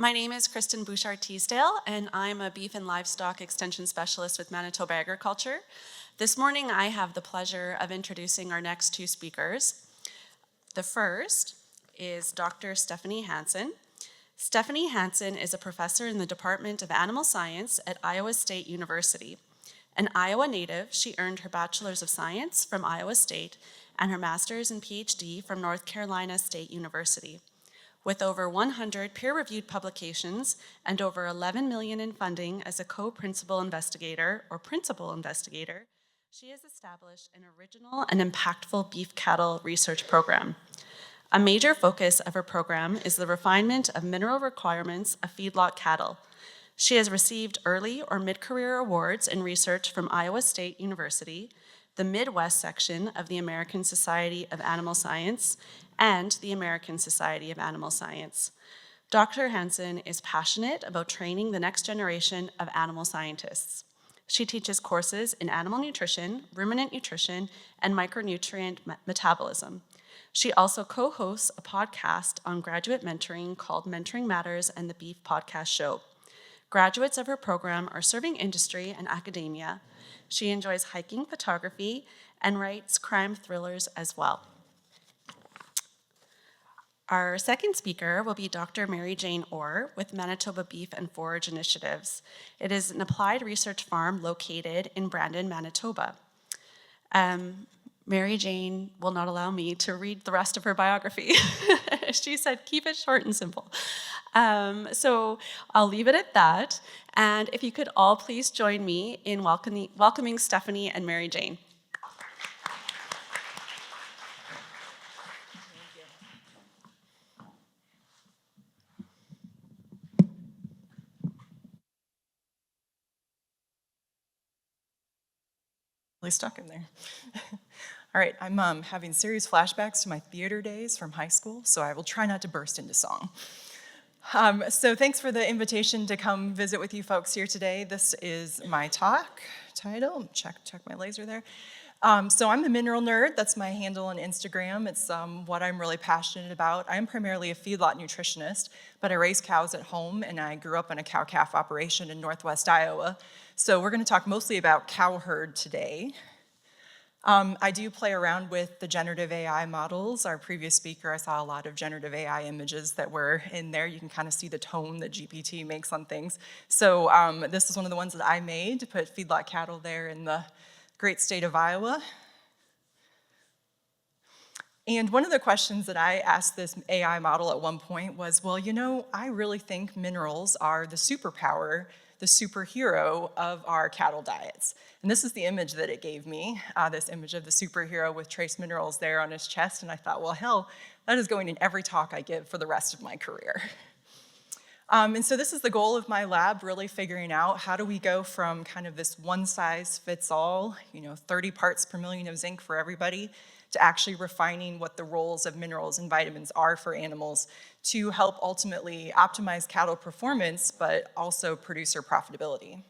My name is Kristen Bouchard-Teasdale, and I'm a beef and livestock extension specialist with Manitoba Agriculture. This morning, I have the pleasure of introducing our next two speakers. The first is Dr. Stephanie Hansen. Stephanie Hansen is a professor in the Department of Animal Science at Iowa State University. An Iowa native, she earned her Bachelor's of Science from Iowa State and her Master's and PhD from North Carolina State University. With over 100 peer-reviewed publications and over $11 million in funding as a co-principal investigator or principal investigator, she has established an original and impactful beef cattle research program. A major focus of her program is the refinement of mineral requirements of feedlot cattle. She has received early or mid-career awards in research from Iowa State University, the Midwest section of the American Society of Animal Science, and the American Society of Animal Science. Dr. Hansen is passionate about training the next generation of animal scientists. She teaches courses in animal nutrition, ruminant nutrition, and micronutrient metabolism. She also co-hosts a podcast on graduate mentoring called Mentoring Matters and the Beef Podcast Show. Graduates of her program are serving industry and academia. She enjoys hiking, photography, and writes crime thrillers as well. Our second speaker will be Dr. Mary Jane Orr with Manitoba Beef and Forage Initiatives. It is an applied research farm located in Brandon, Manitoba. Mary Jane will not allow me to read the rest of her biography. She said, keep it short and simple. So I'll leave it at that. And if you could all please join me in welcoming Stephanie and Mary Jane. Really stuck in there. All right, I'm having serious flashbacks to my theater days from high school, so I will try not to burst into song. So thanks for the invitation to come visit with you folks here today. This is my talk title. Check my laser there. So I'm a mineral nerd. That's my handle on Instagram. It's what I'm really passionate about. I'm primarily a feedlot nutritionist, but I raise cows at home, and I grew up in a cow-calf operation in Northwest Iowa. So we're going to talk mostly about cow herd today. I do play around with the generative AI models. Our previous speaker, I saw a lot of generative AI images that were in there. You can kind of see the tone that GPT makes on things. So this is one of the ones that I made to put feedlot cattle there in the great state of Iowa. And one of the questions that I asked this AI model at one point was, well, you know, I really think minerals are the superpower, the superhero of our cattle diets. And this is the image that it gave me, this image of the superhero with trace minerals there on his chest. And I thought, well, hell, that is going in every talk I give for the rest of my career. And so this is the goal of my lab, really figuring out how do we go from kind of this one-size-fits-all, 30 parts per million of zinc for everybody, to actually refining what the roles of minerals and vitamins are for animals to help ultimately optimize cattle performance, but also producer profitability.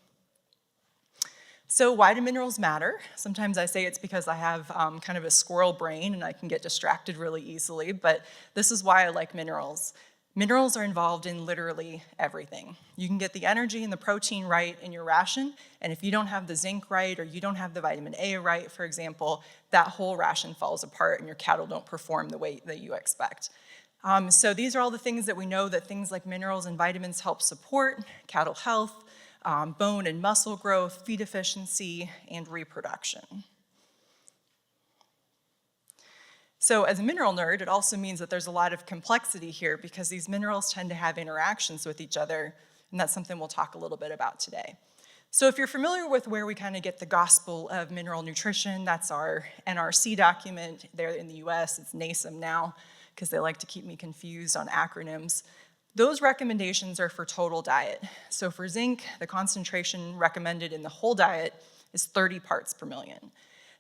So why do minerals matter? Sometimes I say it's because I have kind of a squirrel brain and I can get distracted really easily, but this is why I like minerals. Minerals are involved in literally everything. You can get the energy and the protein right in your ration, and if you don't have the zinc right or you don't have the vitamin A right, for example, that whole ration falls apart and your cattle don't perform the way that you expect. So these are all the things that we know that things like minerals and vitamins help support: cattle health, bone and muscle growth, feed efficiency, and reproduction. So as a mineral nerd, it also means that there's a lot of complexity here because these minerals tend to have interactions with each other, and that's something we'll talk a little bit about today. So if you're familiar with where we kind of get the gospel of mineral nutrition, that's our NRC document. There in the US, it's NASEM now, because they like to keep me confused on acronyms. Those recommendations are for total diet. So for zinc, the concentration recommended in the whole diet is 30 parts per million.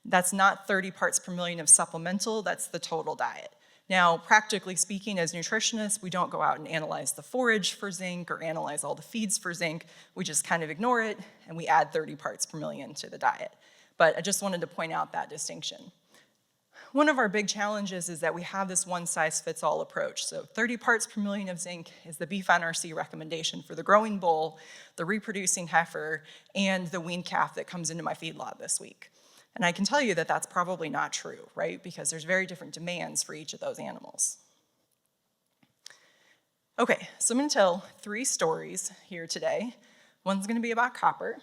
That's not 30 parts per million of supplemental, that's the total diet. Now, practically speaking, as nutritionists, we don't go out and analyze the forage for zinc or analyze all the feeds for zinc. We just kind of ignore it, and we add 30 parts per million to the diet. But I just wanted to point out that distinction. one of our big challenges is that we have this one-size-fits-all approach. So 30 parts per million of zinc is the beef NRC recommendation for the growing bull, the reproducing heifer, and the weaned calf that comes into my feedlot this week. And I can tell you that that's probably not true, right? Because there's very different demands for each of those animals. Okay, so I'm gonna tell 3 stories here today. One's gonna be about copper,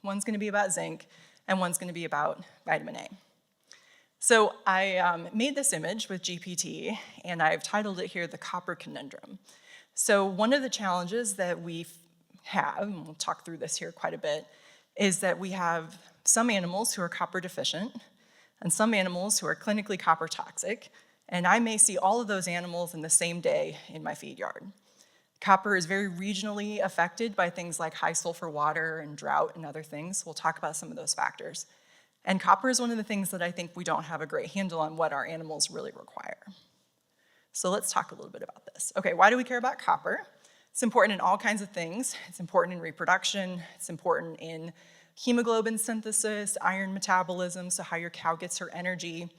one's gonna be about zinc, and one's gonna be about vitamin A. So I made this image with GPT, and I've titled it here, The Copper Conundrum. So one of the challenges that we have, and we'll talk through this here quite a bit, is that we have some animals who are copper deficient, and some animals who are clinically copper toxic, and I may see all of those animals in the same day in my feed yard. Copper is very regionally affected by things like high sulfur water and drought and other things. We'll talk about some of those factors. And copper is one of the things that I think we don't have a great handle on what our animals really require. So let's talk a little bit about this. Okay, why do we care about copper? It's important in all kinds of things. It's important in reproduction. It's important in hemoglobin synthesis, iron metabolism, so how your cow gets her energy.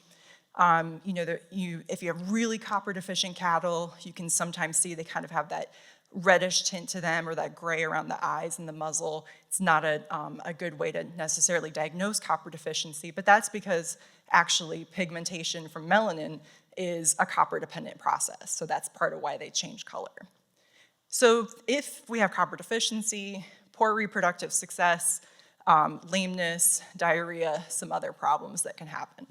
If you have really copper deficient cattle, you can sometimes see they kind of have that reddish tint to them or that gray around the eyes and the muzzle. It's not a good way to necessarily diagnose copper deficiency, but that's because actually pigmentation from melanin is a copper dependent process. So that's part of why they change color. So if we have copper deficiency, poor reproductive success, lameness, diarrhea, some other problems that can happen.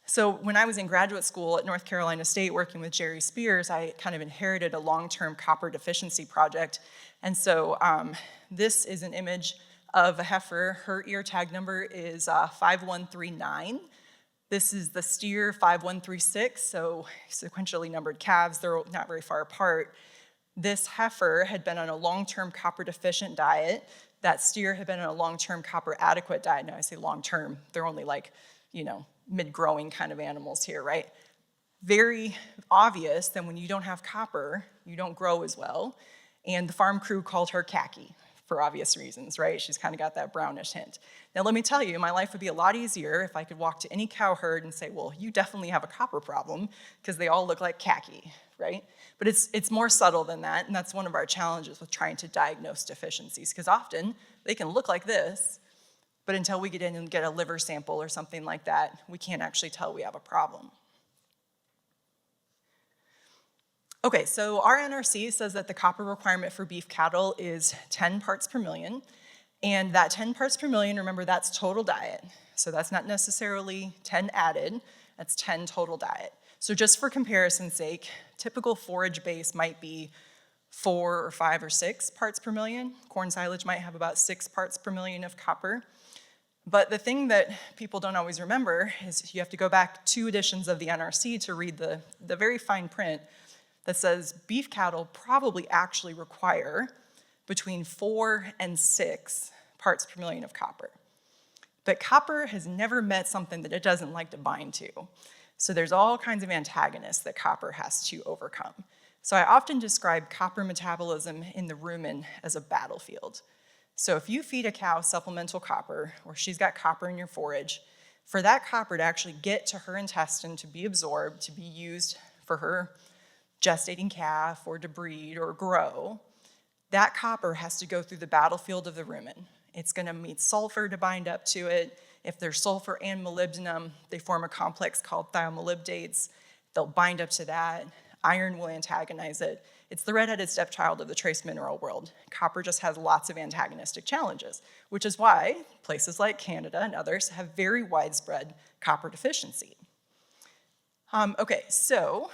So when I was in graduate school at North Carolina State working with Jerry Spears, I kind of inherited a long-term copper deficiency project. And so this is an image of a heifer. Her ear tag number is 5139. This is the steer 5136, so sequentially numbered calves. They're not very far apart. This heifer had been on a long-term copper deficient diet. That steer had been on a long-term copper adequate diet. Now I say long-term, they're only like, mid-growing kind of animals here, right? Very obvious that when you don't have copper, you don't grow as well. And the farm crew called her khaki for obvious reasons, right? She's kind of got that brownish hint. Now let me tell you, my life would be a lot easier if I could walk to any cow herd and say, well, you definitely have a copper problem because they all look like khaki, right? But it's more subtle than that, and that's one of our challenges with trying to diagnose deficiencies, because often they can look like this, but until we get in and get a liver sample or something like that, we can't actually tell we have a problem. Okay, so our NRC says that the copper requirement for beef cattle is 10 parts per million, and that 10 parts per million, remember, that's total diet. So that's not necessarily 10 added, that's 10 total diet. So just for comparison's sake, typical forage base might be 4 or 5 or 6 parts per million. Corn silage might have about 6 parts per million of copper. But the thing that people don't always remember is you have to go back 2 editions of the NRC to read the very fine print that says beef cattle probably actually require between 4 and 6 parts per million of copper. But copper has never met something that it doesn't like to bind to. So there's all kinds of antagonists that copper has to overcome. So I often describe copper metabolism in the rumen as a battlefield. So if you feed a cow supplemental copper, or she's got copper in your forage, for that copper to actually get to her intestine, to be absorbed, to be used for her gestating calf or to breed or grow, that copper has to go through the battlefield of the rumen. It's gonna meet sulfur to bind up to it. If there's sulfur and molybdenum, they form a complex called thiomolybdates. They'll bind up to that. Iron will antagonize it. It's the red-headed stepchild of the trace mineral world. Copper just has lots of antagonistic challenges, which is why places like Canada and others have very widespread copper deficiency. Okay, so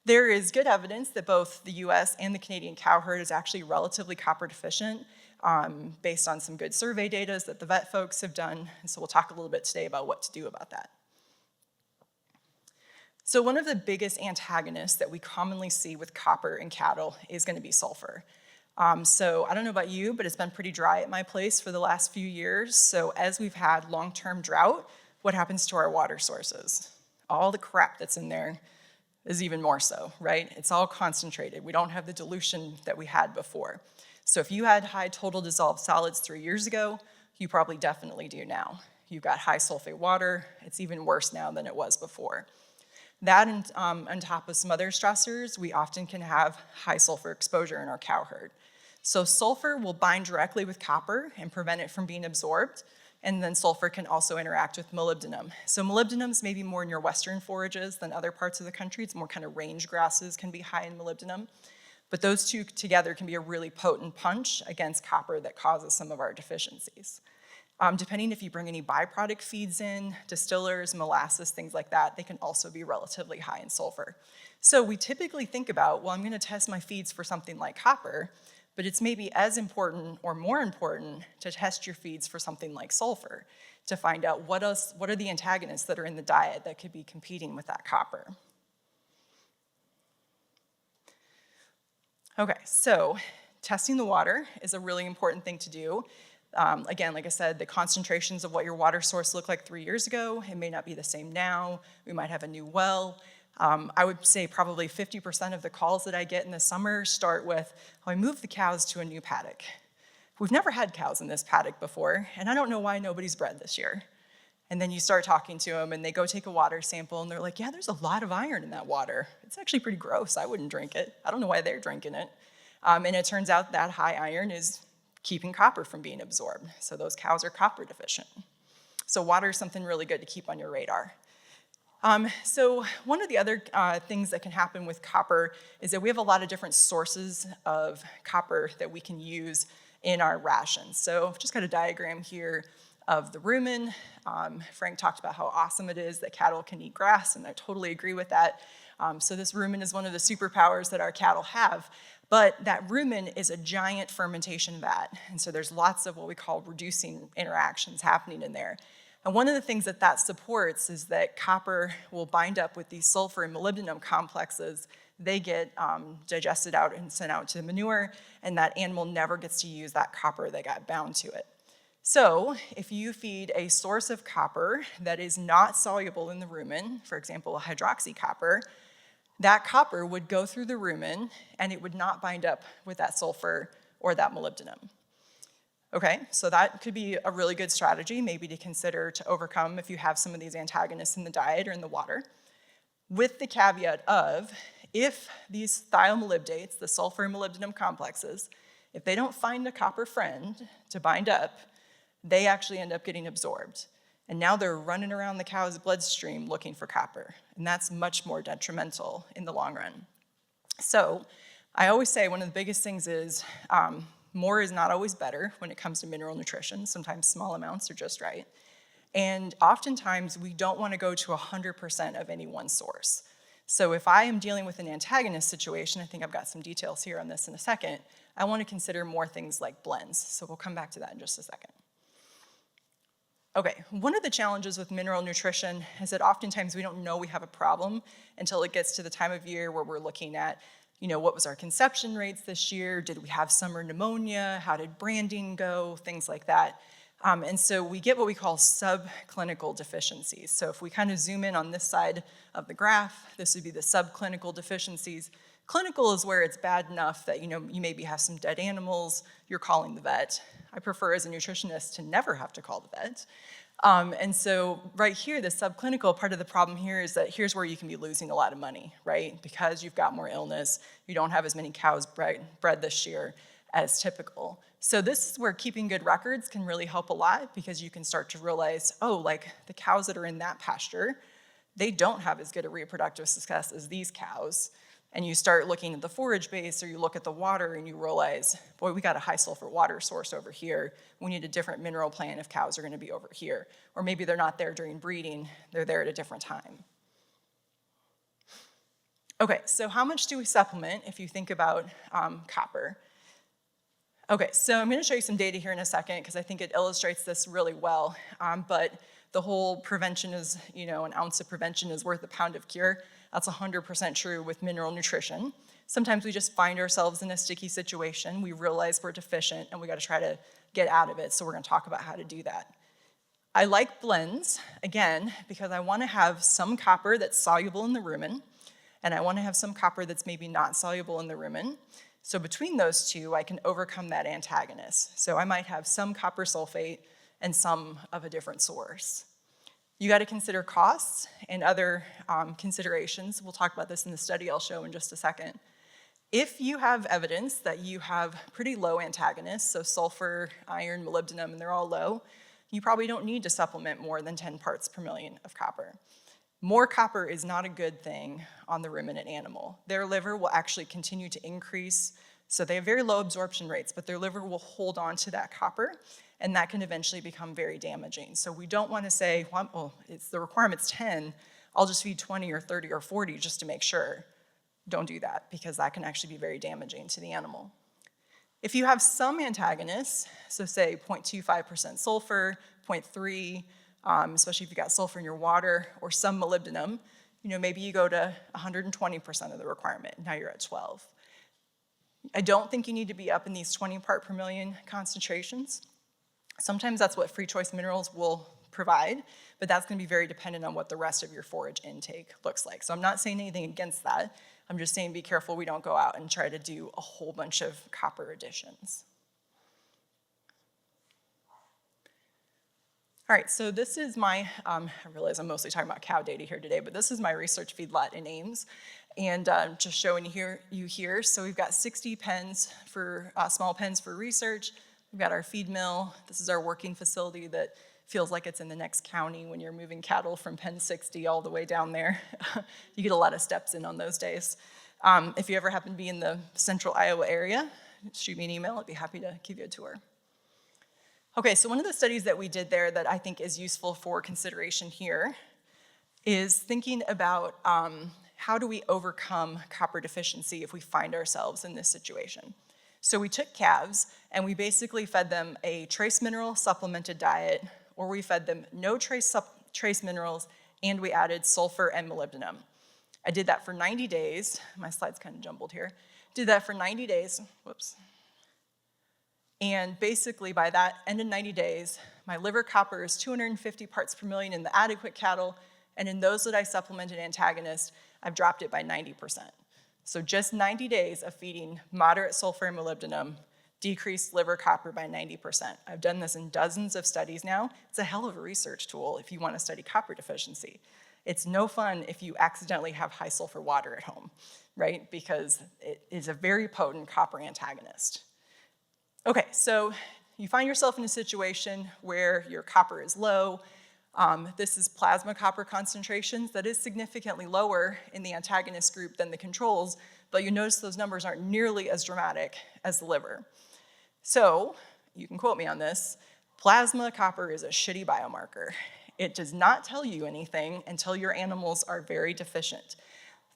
there is good evidence that both the US and the Canadian cow herd is actually relatively copper deficient based on some good survey data that the vet folks have done. And so we'll talk a little bit today about what to do about that. So one of the biggest antagonists that we commonly see with copper in cattle is going to be sulfur. So I don't know about you, but it's been pretty dry at my place for the last few years. So as we've had long-term drought, what happens to our water sources? All the crap that's in there is even more so, right? It's all concentrated. We don't have the dilution that we had before. So if you had high total dissolved solids 3 years ago, you probably definitely do now. you've got high sulfate water. It's even worse now than it was before. That and on top of some other stressors, we often can have high sulfur exposure in our cow herd. So sulfur will bind directly with copper and prevent it from being absorbed. And then sulfur can also interact with molybdenum. So molybdenum's maybe more in your western forages than other parts of the country. It's more kind of range grasses can be high in molybdenum. But those two together can be a really potent punch against copper that causes some of our deficiencies. Depending if you bring any byproduct feeds in, distillers, molasses, things like that, they can also be relatively high in sulfur. So we typically think about, well, I'm gonna test my feeds for something like copper, but it's maybe as important or more important to test your feeds for something like sulfur to find out what are the antagonists that are in the diet that could be competing with that copper. Okay, so testing the water is a really important thing to do. Again, like I said, the concentrations of what your water source looked like 3 years ago, it may not be the same now. We might have a new well. I would say probably 50% of the calls that I get in the summer start with, oh, I moved the cows to a new paddock. We've never had cows in this paddock before, and I don't know why nobody's bred this year. And then you start talking to them, and they go take a water sample, and they're like, yeah, there's a lot of iron in that water. It's actually pretty gross. I wouldn't drink it. I don't know why they're drinking it. And it turns out that high iron is keeping copper from being absorbed. So those cows are copper deficient. So water is something really good to keep on your radar. So one of the other things that can happen with copper is that we have a lot of different sources of copper that we can use in our rations. So I've just got a diagram here of the rumen. Frank talked about how awesome it is that cattle can eat grass, and I totally agree with that. So this rumen is one of the superpowers that our cattle have, but that rumen is a giant fermentation vat, and so there's lots of what we call reducing interactions happening in there. And one of the things that that supports is that copper will bind up with these sulfur and molybdenum complexes. They get digested out and sent out to the manure, and that animal never gets to use that copper that got bound to it. So if you feed a source of copper that is not soluble in the rumen, for example, a hydroxycopper, that copper would go through the rumen and it would not bind up with that sulfur or that molybdenum. Okay, so that could be a really good strategy maybe to consider to overcome if you have some of these antagonists in the diet or in the water, with the caveat of if these thiomolybdates, the sulfur and molybdenum complexes, if they don't find a copper friend to bind up, they actually end up getting absorbed. And now they're running around the cow's bloodstream looking for copper. And that's much more detrimental in the long run. So I always say one of the biggest things is more is not always better when it comes to mineral nutrition. Sometimes small amounts are just right. And oftentimes we don't want to go to 100% of any one source. So if I am dealing with an antagonist situation, I think I've got some details here on this in a second, I want to consider more things like blends. So we'll come back to that in just a second. Okay, one of the challenges with mineral nutrition is that oftentimes we don't know we have a problem until it gets to the time of year where we're looking at, what was our conception rates this year? Did we have summer pneumonia? How did branding go? Things like that. And so we get what we call subclinical deficiencies. So if we kind of zoom in on this side of the graph, this would be the subclinical deficiencies. Clinical is where it's bad enough that you maybe have some dead animals, you're calling the vet. I prefer as a nutritionist to never have to call the vet. And so right here, the subclinical part of the problem here is that here's where you can be losing a lot of money, right? Because you've got more illness, you don't have as many cows bred this year as typical. So this is where keeping good records can really help a lot because you can start to realize, oh, like the cows that are in that pasture, they don't have as good a reproductive success as these cows. And you start looking at the forage base or you look at the water and you realize, boy, we got a high sulfur water source over here. We need a different mineral plan if cows are gonna be over here. Or maybe they're not there during breeding, they're there at a different time. Okay, so how much do we supplement if you think about copper? Okay, so I'm gonna show you some data here in a second because I think it illustrates this really well. But the whole prevention is, an ounce of prevention is worth a pound of cure. That's 100% true with mineral nutrition. Sometimes we just find ourselves in a sticky situation. We realize we're deficient and we gotta try to get out of it. So we're gonna talk about how to do that. I like blends, again, because I wanna have some copper that's soluble in the rumen, and I wanna have some copper that's maybe not soluble in the rumen. So between those two, I can overcome that antagonist. So I might have some copper sulfate and some of a different source. You got to consider costs and other considerations. We'll talk about this in the study I'll show in just a second. If you have evidence that you have pretty low antagonists, so sulfur, iron, molybdenum, and they're all low, you probably don't need to supplement more than 10 parts per million of copper. More copper is not a good thing on the ruminant animal. Their liver will actually continue to increase, so they have very low absorption rates, but their liver will hold on to that copper, and that can eventually become very damaging. So we don't want to say, well, the requirement's 10, I'll just feed 20 or 30 or 40 just to make sure. Don't do that, because that can actually be very damaging to the animal. If you have some antagonists, so say 0.25% sulfur, 0.3, especially if you've got sulfur in your water, or some molybdenum, maybe you go to 120% of the requirement, now you're at 12. I don't think you need to be up in these 20 part per million concentrations. Sometimes that's what free choice minerals will provide, but that's going to be very dependent on what the rest of your forage intake looks like. So I'm not saying anything against that. I'm just saying be careful we don't go out and try to do a whole bunch of copper additions. All right, so this is my, I realize I'm mostly talking about cow data here today, but this is my research feedlot in Ames. And just showing you here, so we've got 60 pens for, small pens for research. We've got our feed mill. This is our working facility that feels like it's in the next county when you're moving cattle from pen 60 all the way down there. You get a lot of steps in on those days. If you ever happen to be in the central Iowa area, shoot me an email. I'd be happy to give you a tour. Okay, so one of the studies that we did there that I think is useful for consideration here is thinking about how do we overcome copper deficiency if we find ourselves in this situation. So we took calves and we basically fed them a trace mineral supplemented diet, or we fed them no trace minerals, and we added sulfur and molybdenum. I did that for 90 days. My slide's kind of jumbled here. Did that for 90 days, whoops. And basically by that end of 90 days, my liver copper is 250 parts per million in the adequate cattle, and in those that I supplemented antagonist, I've dropped it by 90%. So just 90 days of feeding moderate sulfur and molybdenum decreased liver copper by 90%. I've done this in dozens of studies now. It's a hell of a research tool if you want to study copper deficiency. It's no fun if you accidentally have high sulfur water at home, right? Because it is a very potent copper antagonist. Okay, so you find yourself in a situation where your copper is low. This is plasma copper concentrations. That is significantly lower in the antagonist group than the controls, but you notice those numbers aren't nearly as dramatic as the liver. So, you can quote me on this, plasma copper is a shitty biomarker. It does not tell you anything until your animals are very deficient.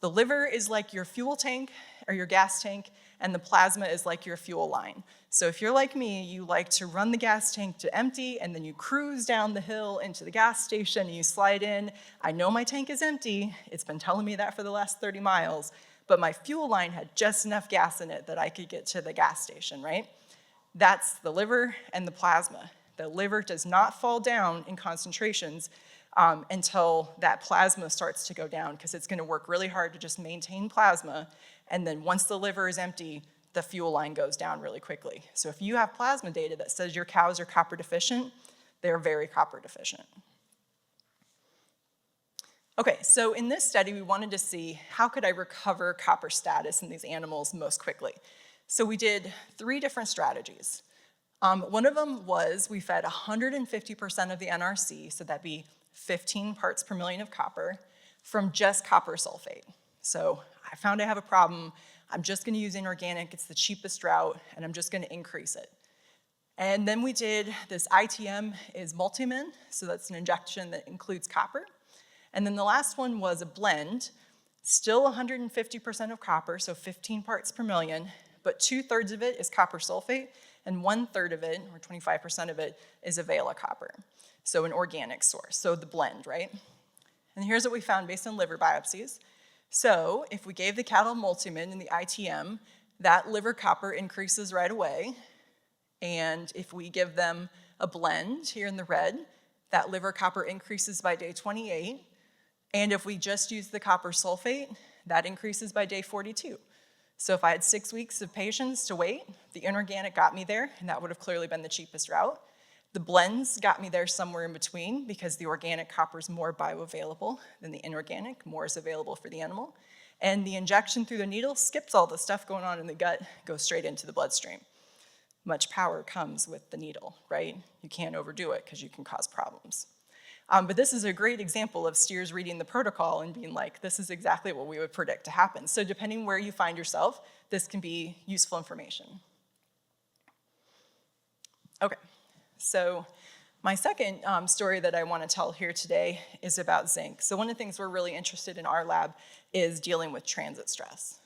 The liver is like your fuel tank or your gas tank, and the plasma is like your fuel line. So if you're like me, you like to run the gas tank to empty, and then you cruise down the hill into the gas station, and you slide in. I know my tank is empty. It's been telling me that for the last 30 miles, but my fuel line had just enough gas in it that I could get to the gas station, right? That's the liver and the plasma. The liver does not fall down in concentrations until that plasma starts to go down, because it's going to work really hard to just maintain plasma, and then once the liver is empty, the fuel line goes down really quickly. So if you have plasma data that says your cows are copper deficient, they're very copper deficient. Okay, so in this study, we wanted to see how could I recover copper status in these animals most quickly. So we did 3 different strategies. One of them was we fed 150% of the NRC, so that'd be 15 parts per million of copper, from just copper sulfate. So I found I have a problem. I'm just going to use inorganic. It's the cheapest route, and I'm just going to increase it. And then we did this ITM is Multimin, so that's an injection that includes copper. And then the last one was a blend, still 150% of copper, so 15 parts per million, but 2/3 of it is copper sulfate, and 1/3 of it, or 25% of it, is Avela copper, so an organic source, so the blend, right? And here's what we found based on liver biopsies. So if we gave the cattle Multimin in the ITM, that liver copper increases right away. And if we give them a blend here in the red, that liver copper increases by day 28. And if we just use the copper sulfate, that increases by day 42. So if I had 6 weeks of patience to wait, the inorganic got me there, and that would have clearly been the cheapest route. The blends got me there somewhere in between because the organic copper is more bioavailable than the inorganic, more is available for the animal. And the injection through the needle skips all the stuff going on in the gut, goes straight into the bloodstream. Much power comes with the needle, right? You can't overdo it because you can cause problems. But this is a great example of steers reading the protocol and being like, this is exactly what we would predict to happen. So depending where you find yourself, this can be useful information. Okay, so my second story that I want to tell here today is about zinc. So one of the things we're really interested in our lab is dealing with transit stress.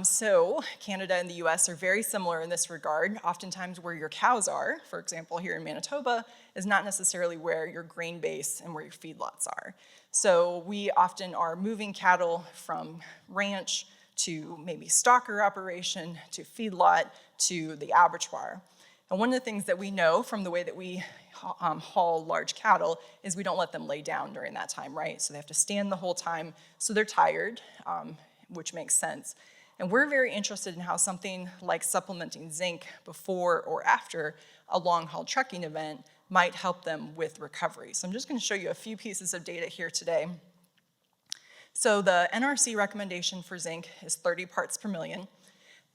So Canada and the US are very similar in this regard. Oftentimes where your cows are, for example here in Manitoba, is not necessarily where your grain base and where your feedlots are. So we often are moving cattle from ranch to maybe stocker operation, to feedlot, to the abattoir. And one of the things that we know from the way that we haul large cattle is we don't let them lay down during that time, right? So they have to stand the whole time, so they're tired, which makes sense. And we're very interested in how something like supplementing zinc before or after a long-haul trucking event might help them with recovery. So I'm just going to show you a few pieces of data here today. So the NRC recommendation for zinc is 30 parts per million.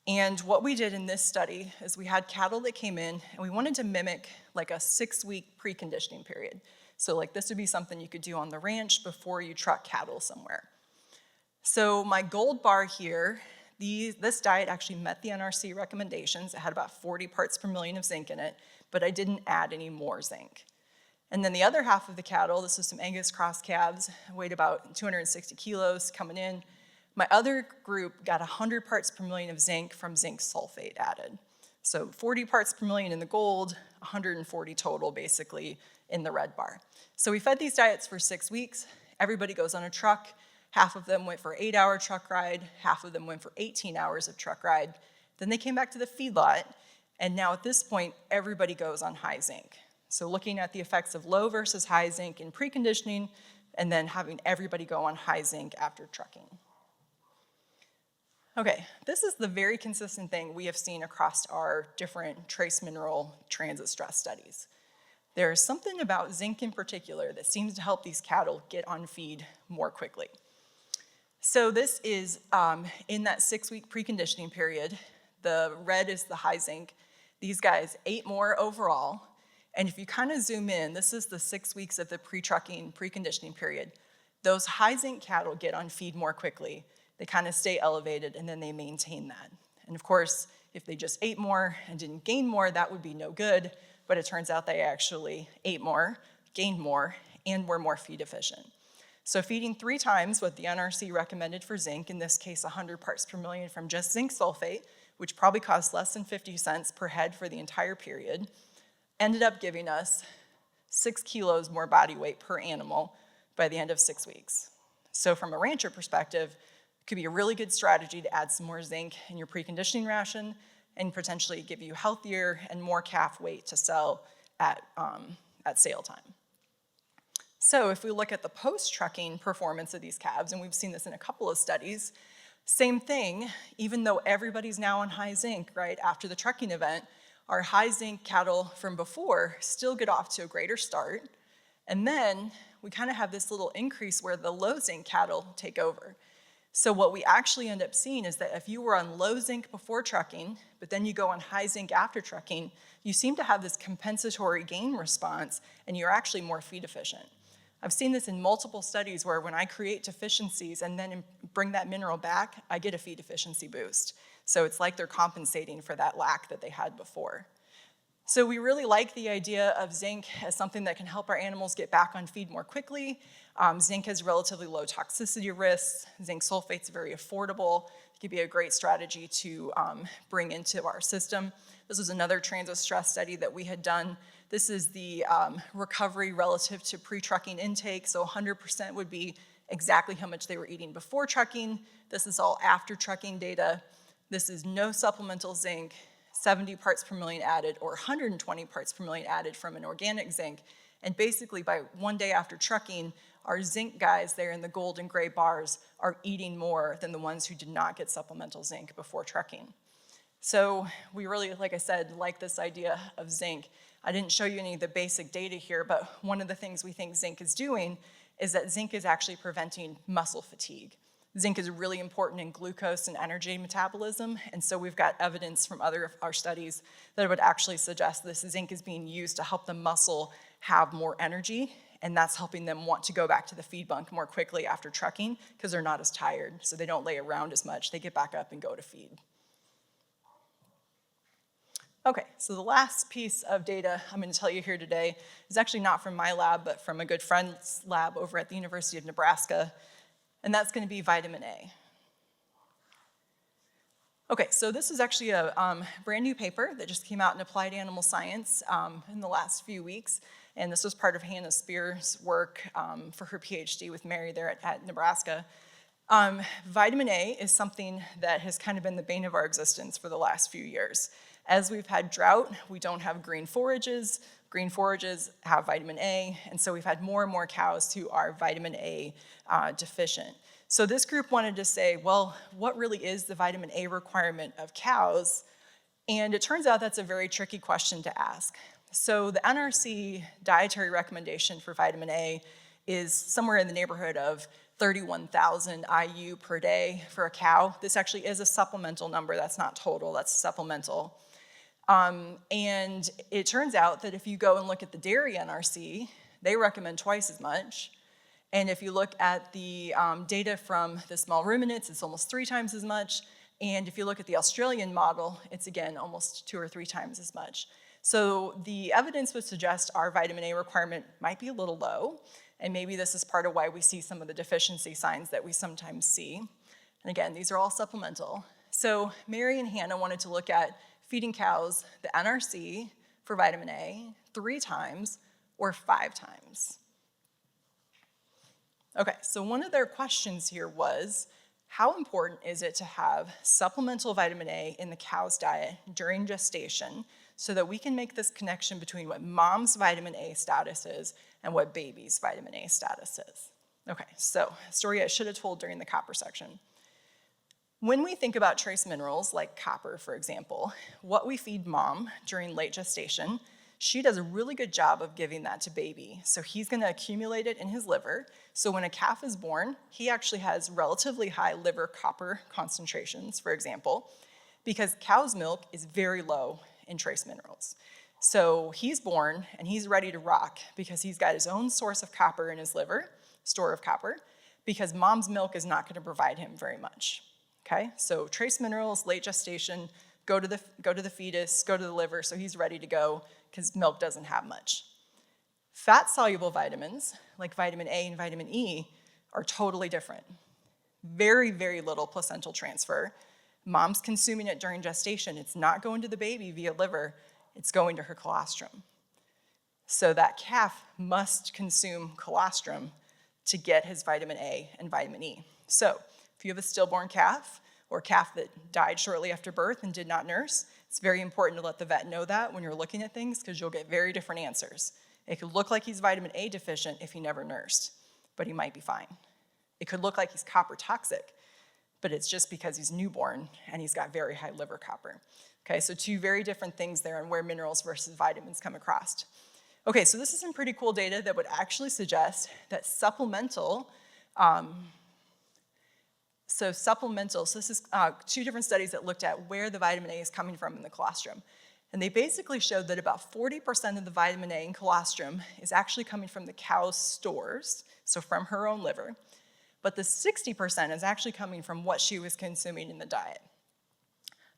And what we did in this study is we had cattle that came in and we wanted to mimic like a 6-week preconditioning period. So like this would be something you could do on the ranch before you truck cattle somewhere. So my gold bar here, this diet actually met the NRC recommendations. It had about 40 parts per million of zinc in it, but I didn't add any more zinc. And then the other half of the cattle, this was some Angus cross calves, weighed about 260 kilos coming in. My other group got 100 parts per million of zinc from zinc sulfate added. So 40 parts per million in the gold, 140 total basically in the red bar. So we fed these diets for 6 weeks. Everybody goes on a truck. Half of them went for an 8-hour truck ride, half of them went for 18 hours of truck ride. Then they came back to the feedlot, and now at this point, everybody goes on high zinc. So looking at the effects of low versus high zinc in preconditioning, and then having everybody go on high zinc after trucking. Okay, this is the very consistent thing we have seen across our different trace mineral transit stress studies. There's something about zinc in particular that seems to help these cattle get on feed more quickly. So this is in that 6-week preconditioning period. The red is the high zinc. These guys ate more overall. And if you kind of zoom in, this is the 6 weeks of the pre-trucking, preconditioning period. Those high zinc cattle get on feed more quickly. They kind of stay elevated and then they maintain that. And of course, if they just ate more and didn't gain more, that would be no good. But it turns out they actually ate more, gained more, and were more feed efficient. So feeding 3 times what the NRC recommended for zinc, in this case 100 parts per million from just zinc sulfate, which probably cost less than 50 cents per head for the entire period, ended up giving us 6 kilos more body weight per animal by the end of 6 weeks. So from a rancher perspective, it could be a really good strategy to add some more zinc in your preconditioning ration and potentially give you healthier and more calf weight to sell at sale time. So if we look at the post-trucking performance of these calves, and we've seen this in a couple of studies, same thing, even though everybody's now on high zinc, right, after the trucking event, our high zinc cattle from before still get off to a greater start. And then we kind of have this little increase where the low zinc cattle take over. So what we actually end up seeing is that if you were on low zinc before trucking, but then you go on high zinc after trucking, you seem to have this compensatory gain response, and you're actually more feed efficient. I've seen this in multiple studies where when I create deficiencies and then bring that mineral back, I get a feed efficiency boost. So it's like they're compensating for that lack that they had before. So we really like the idea of zinc as something that can help our animals get back on feed more quickly. Zinc has relatively low toxicity risks. Zinc sulfate's very affordable. It could be a great strategy to bring into our system. This was another transit stress study that we had done. This is the recovery relative to pre-trucking intake. So 100% would be exactly how much they were eating before trucking. This is all after trucking data. This is no supplemental zinc, 70 parts per million added, or 120 parts per million added from an organic zinc. And basically by 1 day after trucking, our zinc guys there in the gold and gray bars are eating more than the ones who did not get supplemental zinc before trucking. So we really, like I said, like this idea of zinc. I didn't show you any of the basic data here, but one of the things we think zinc is doing is that zinc is actually preventing muscle fatigue. Zinc is really important in glucose and energy metabolism, and so we've got evidence from other of our studies that would actually suggest this zinc is being used to help the muscle have more energy, and that's helping them want to go back to the feed bunk more quickly after trucking because they're not as tired, so they don't lay around as much. They get back up and go to feed. Okay, so the last piece of data I'm going to tell you here today is actually not from my lab, but from a good friend's lab over at the University of Nebraska, and that's going to be vitamin A. Okay, so this is actually a brand new paper that just came out in Applied Animal Science in the last few weeks, and this was part of Hannah Spear's work for her PhD with Mary there at Nebraska. Vitamin A is something that has kind of been the bane of our existence for the last few years. As we've had drought, we don't have green forages. Green forages have vitamin A, and so we've had more and more cows who are vitamin A deficient. So this group wanted to say, well, what really is the vitamin A requirement of cows? And it turns out that's a very tricky question to ask. So the NRC dietary recommendation for vitamin A is somewhere in the neighborhood of 31,000 IU per day for a cow. This actually is a supplemental number. That's not total, that's supplemental. And it turns out that if you go and look at the dairy NRC, they recommend twice as much. And if you look at the data from the small ruminants, it's almost 3 times as much. And if you look at the Australian model, it's again almost 2 or 3 times as much. So the evidence would suggest our vitamin A requirement might be a little low. And maybe this is part of why we see some of the deficiency signs that we sometimes see. And again, these are all supplemental. So Mary and Hannah wanted to look at feeding cows the NRC for vitamin A 3 times or 5 times. Okay, so one of their questions here was, how important is it to have supplemental vitamin A in the cow's diet during gestation so that we can make this connection between what mom's vitamin A status is and what baby's vitamin A status is? Okay, so a story I should have told during the copper section. When we think about trace minerals, like copper, for example, what we feed mom during late gestation, she does a really good job of giving that to baby. So he's gonna accumulate it in his liver. So when a calf is born, he actually has relatively high liver copper concentrations, for example, because cow's milk is very low in trace minerals. So he's born and he's ready to rock because he's got his own source of copper in his liver, store of copper, because mom's milk is not gonna provide him very much. Okay, so trace minerals, late gestation, go to the fetus, go to the liver, so he's ready to go because milk doesn't have much. Fat-soluble vitamins, like vitamin A and vitamin E, are totally different. Very, very little placental transfer. Mom's consuming it during gestation. It's not going to the baby via liver, it's going to her colostrum. So that calf must consume colostrum to get his vitamin A and vitamin E. So if you have a stillborn calf or a calf that died shortly after birth and did not nurse, it's very important to let the vet know that when you're looking at things because you'll get very different answers. It could look like he's vitamin A deficient if he never nursed, but he might be fine. It could look like he's copper toxic, but it's just because he's newborn and he's got very high liver copper. Okay, so 2 very different things there on where minerals versus vitamins come across. Okay, so this is some pretty cool data that would actually suggest that supplemental, so this is 2 different studies that looked at where the vitamin A is coming from in the colostrum. And they basically showed that about 40% of the vitamin A in colostrum is actually coming from the cow's stores, so from her own liver. But the 60% is actually coming from what she was consuming in the diet.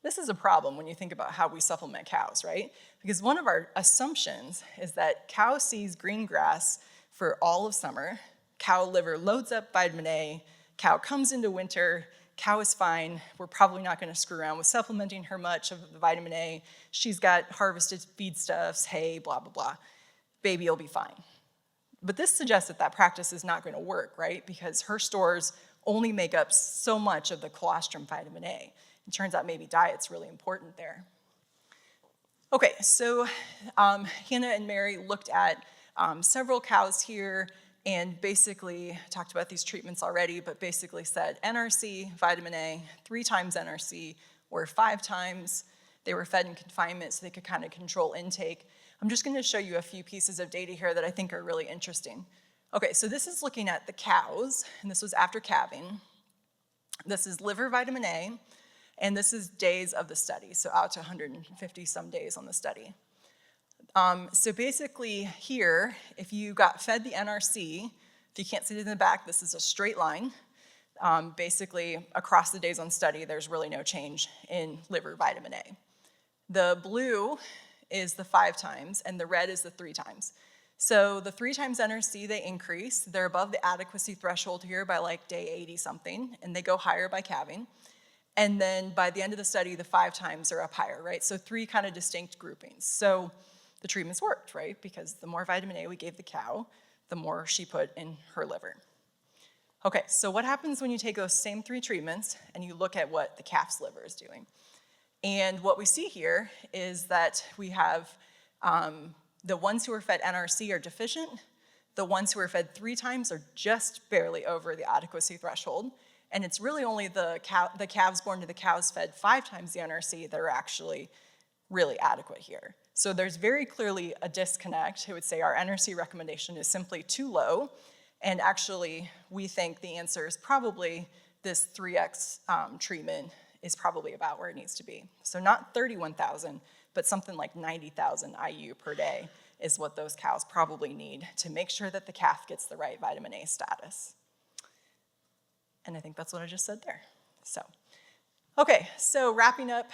This is a problem when you think about how we supplement cows, right? Because one of our assumptions is that cow sees green grass for all of summer, cow liver loads up vitamin A, cow comes into winter, cow is fine, we're probably not gonna screw around with supplementing her much of the vitamin A, she's got harvested feedstuffs, hay, blah, blah, blah, baby will be fine. But this suggests that that practice is not gonna work, right? Because her stores only make up so much of the colostrum vitamin A. It turns out maybe diet's really important there. Okay, so Hannah and Mary looked at several cows here and basically talked about these treatments already, but basically said NRC, vitamin A, 3 times NRC, or 5 times. They were fed in confinement so they could kind of control intake. I'm just going to show you a few pieces of data here that I think are really interesting. Okay, so this is looking at the cows, and this was after calving. This is liver vitamin A, and this is days of the study, so out to 150 some days on the study. So basically here, if you got fed the NRC, if you can't see it in the back, this is a straight line. Basically, across the days on study, there's really no change in liver vitamin A. The blue is the 5 times, and the red is the 3 times. So the 3 times NRC, they increase. They're above the adequacy threshold here by like day 80 something, and they go higher by calving. And then by the end of the study, the 5 times are up higher, right? So 3 kind of distinct groupings. So the treatments worked, right? Because the more vitamin A we gave the cow, the more she put in her liver. Okay, so what happens when you take those same 3 treatments and you look at what the calf's liver is doing? And what we see here is that we have the ones who are fed NRC are deficient. The ones who are fed 3 times are just barely over the adequacy threshold. And it's really only the calves born to the cows fed 5 times the NRC that are actually really adequate here. So there's very clearly a disconnect. I would say our NRC recommendation is simply too low. And actually, we think the answer is probably this 3x treatment is probably about where it needs to be. So not 31,000, but something like 90,000 IU per day is what those cows probably need to make sure that the calf gets the right vitamin A status. And I think that's what I just said there. So, okay, so wrapping up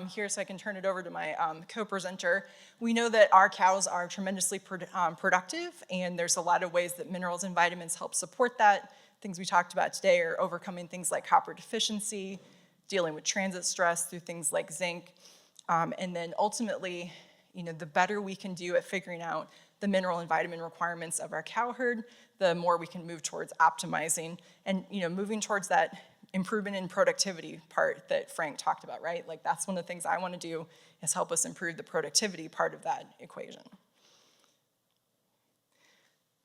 here so I can turn it over to my co-presenter. We know that our cows are tremendously productive, and there's a lot of ways that minerals and vitamins help support that. Things we talked about today are overcoming things like copper deficiency, dealing with transit stress through things like zinc, and then ultimately, the better we can do at figuring out the mineral and vitamin requirements of our cow herd, the more we can move towards optimizing and moving towards that improvement in productivity part that Frank talked about, right? Like that's one of the things I want to do is help us improve the productivity part of that equation.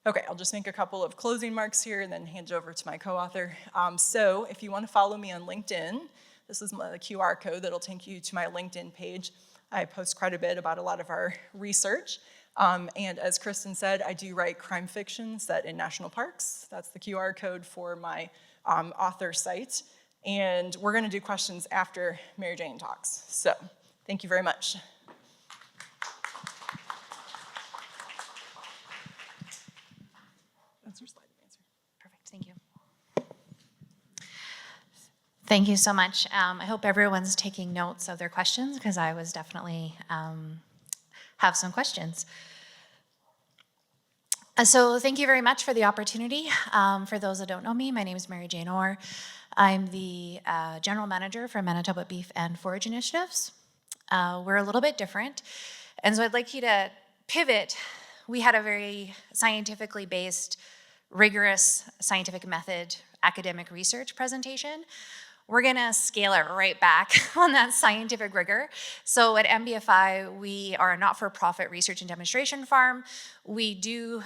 Okay, I'll just make a couple of closing marks here and then hand it over to my co-author. So if you want to follow me on LinkedIn, this is the QR code that'll take you to my LinkedIn page. I post quite a bit about a lot of our research. And as Kristen said, I do write crime fiction set in national parks. That's the QR code for my author site. And we're going to do questions after Mary Jane talks. So thank you very much. That's your slide answer. Perfect, thank you. Thank you so much. I hope everyone's taking notes of their questions because I was definitely have some questions. So thank you very much for the opportunity. For those that don't know me, my name is Mary Jane Orr. I'm the General Manager for Manitoba Beef and Forage Initiatives. We're a little bit different, and so I'd like you to pivot. We had a very scientifically based, rigorous scientific method academic research presentation. We're gonna scale it right back on that scientific rigor. So at MBFI, we are a not-for-profit research and demonstration farm. We do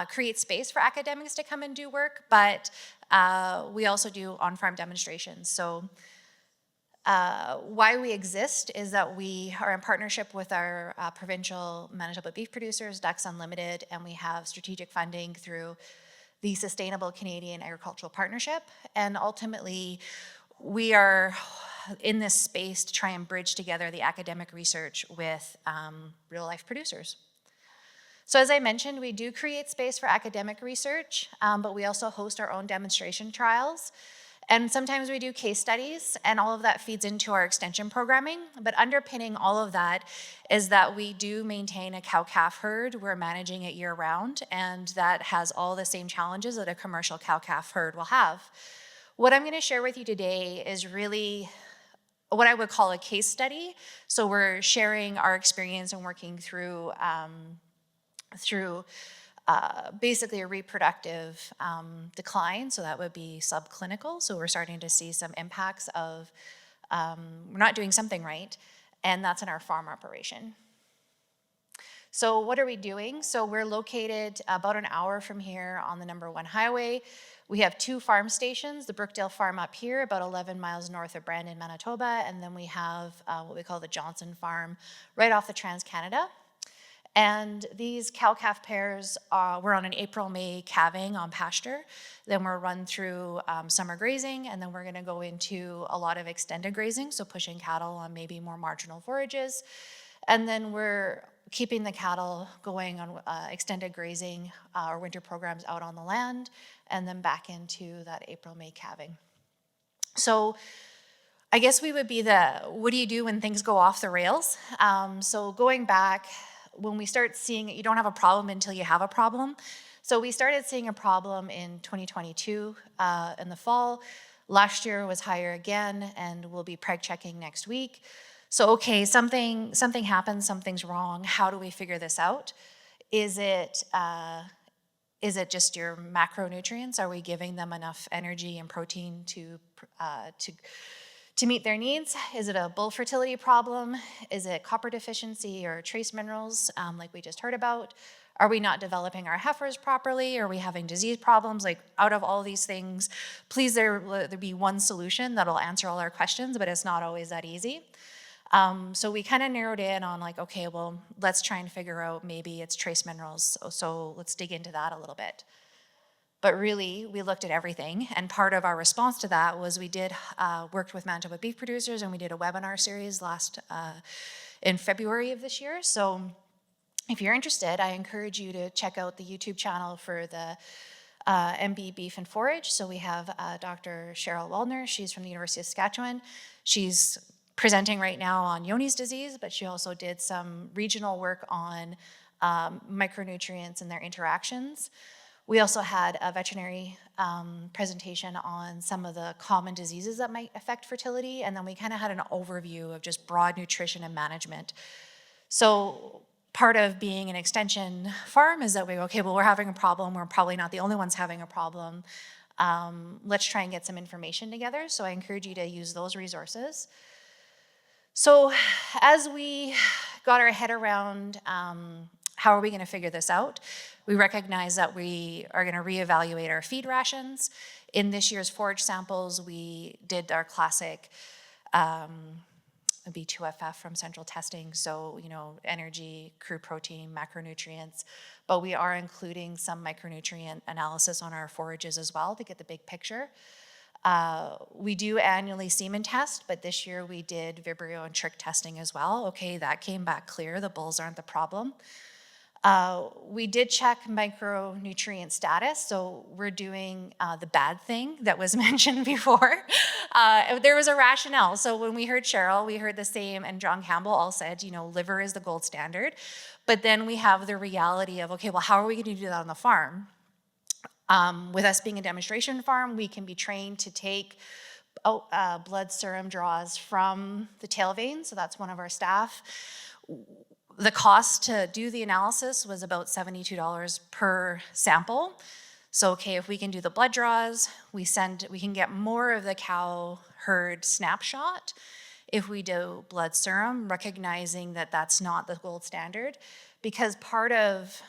create space for academics to come and do work, but we also do on-farm demonstrations. So why we exist is that we are in partnership with our provincial Manitoba beef producers, Ducks Unlimited, and we have strategic funding through the Sustainable Canadian Agricultural Partnership. And ultimately, we are in this space to try and bridge together the academic research with real-life producers. So as I mentioned, we do create space for academic research, but we also host our own demonstration trials. And sometimes we do case studies, and all of that feeds into our extension programming. But underpinning all of that is that we do maintain a cow-calf herd. We're managing it year-round, and that has all the same challenges that a commercial cow-calf herd will have. What I'm going to share with you today is really what I would call a case study. So we're sharing our experience and working through basically a reproductive decline. So that would be subclinical. So we're starting to see some impacts of we're not doing something right, and that's in our farm operation. So what are we doing? So we're located about an hour from here on the #1 highway. We have 2 farm stations, the Brookdale Farm up here, about 11 miles north of Brandon, Manitoba, and then we have what we call the Johnson Farm right off the Trans-Canada. And these cow-calf pairs, we're on an April-May calving on pasture. Then we're run through summer grazing, and then we're gonna go into a lot of extended grazing, so pushing cattle on maybe more marginal forages. And then we're keeping the cattle going on extended grazing or winter programs out on the land, and then back into that April-May calving. So I guess we would be what do you do when things go off the rails? So going back, when we start seeing it, you don't have a problem until you have a problem. So we started seeing a problem in 2022 in the fall. Last year was higher again, and we'll be preg checking next week. So okay, something happened, something's wrong. How do we figure this out? Is it just your macronutrients? Are we giving them enough energy and protein to meet their needs? Is it a bull fertility problem? Is it copper deficiency or trace minerals like we just heard about? Are we not developing our heifers properly? Are we having disease problems? Like out of all these things, please there be one solution that'll answer all our questions, but it's not always that easy. So we kind of narrowed in on like, okay, well, let's try and figure out maybe it's trace minerals. So let's dig into that a little bit. But really, we looked at everything, and part of our response to that was we did worked with Manitoba beef producers, and we did a webinar series in February of this year. So if you're interested, I encourage you to check out the YouTube channel for the MB Beef and Forage. So we have Dr. Cheryl Waldner. She's from the University of Saskatchewan. She's presenting right now on Johne's disease, but she also did some regional work on micronutrients and their interactions. We also had a veterinary presentation on some of the common diseases that might affect fertility, and then we kind of had an overview of just broad nutrition and management. So part of being an extension farm is that we go, okay, well, we're having a problem. We're probably not the only ones having a problem. Let's try and get some information together. So I encourage you to use those resources. So as we got our head around how are we going to figure this out, we recognize that we are going to reevaluate our feed rations. In this year's forage samples, we did our classic B2FF from central testing, so energy, crude protein, macronutrients, but we are including some micronutrient analysis on our forages as well to get the big picture. We do annually semen test, but this year we did Vibrio and trick testing as well. Okay, that came back clear. The bulls aren't the problem. We did check micronutrient status, so we're doing the bad thing that was mentioned before. There was a rationale. So when we heard Cheryl, we heard the same, and John Campbell all said, liver is the gold standard. But then we have the reality of, okay, well, how are we going to do that on the farm? With us being a demonstration farm, we can be trained to take blood serum draws from the tail vein, so that's one of our staff. The cost to do the analysis was about $72 per sample. So, okay, if we can do the blood draws, we can get more of the cow herd snapshot. If we do blood serum, recognizing that that's not the gold standard, because part of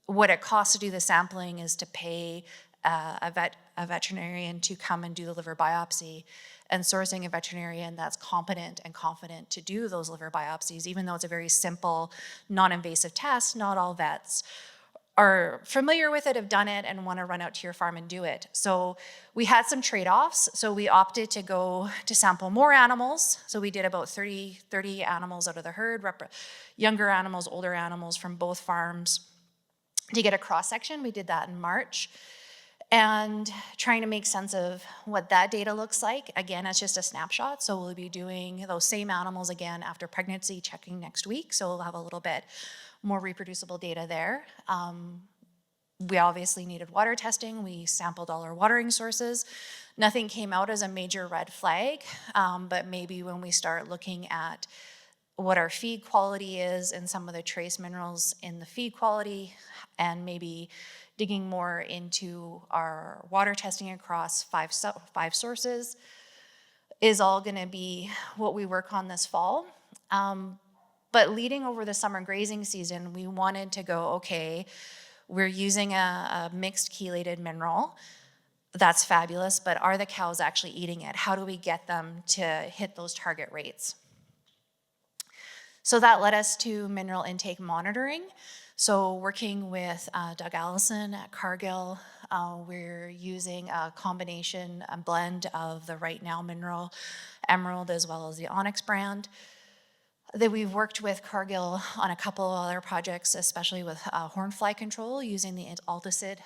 what it costs to do the sampling is to pay a veterinarian to come and do the liver biopsy, and sourcing a veterinarian that's competent and confident to do those liver biopsies, even though it's a very simple, non-invasive test. Not all vets are familiar with it, have done it, and want to run out to your farm and do it. So we had some trade-offs. So we opted to go to sample more animals. So we did about 30 animals out of the herd, younger animals, older animals from both farms, to get a cross-section. We did that in March. And trying to make sense of what that data looks like. Again, it's just a snapshot, so we'll be doing those same animals again after pregnancy checking next week, so we'll have a little bit more reproducible data there. We obviously needed water testing. We sampled all our watering sources. Nothing came out as a major red flag, but maybe when we start looking at what our feed quality is and some of the trace minerals in the feed quality, and maybe digging more into our water testing across five sources, is all going to be what we work on this fall. But leading over the summer grazing season, we wanted to go, okay, we're using a mixed chelated mineral. That's fabulous, but are the cows actually eating it? How do we get them to hit those target rates? So that led us to mineral intake monitoring. So working with Doug Allison at Cargill, we're using a combination, a blend of the Right Now mineral, Emerald, as well as the Onyx brand. That we've worked with Cargill on a couple of other projects, especially with hornfly control, using the Alticid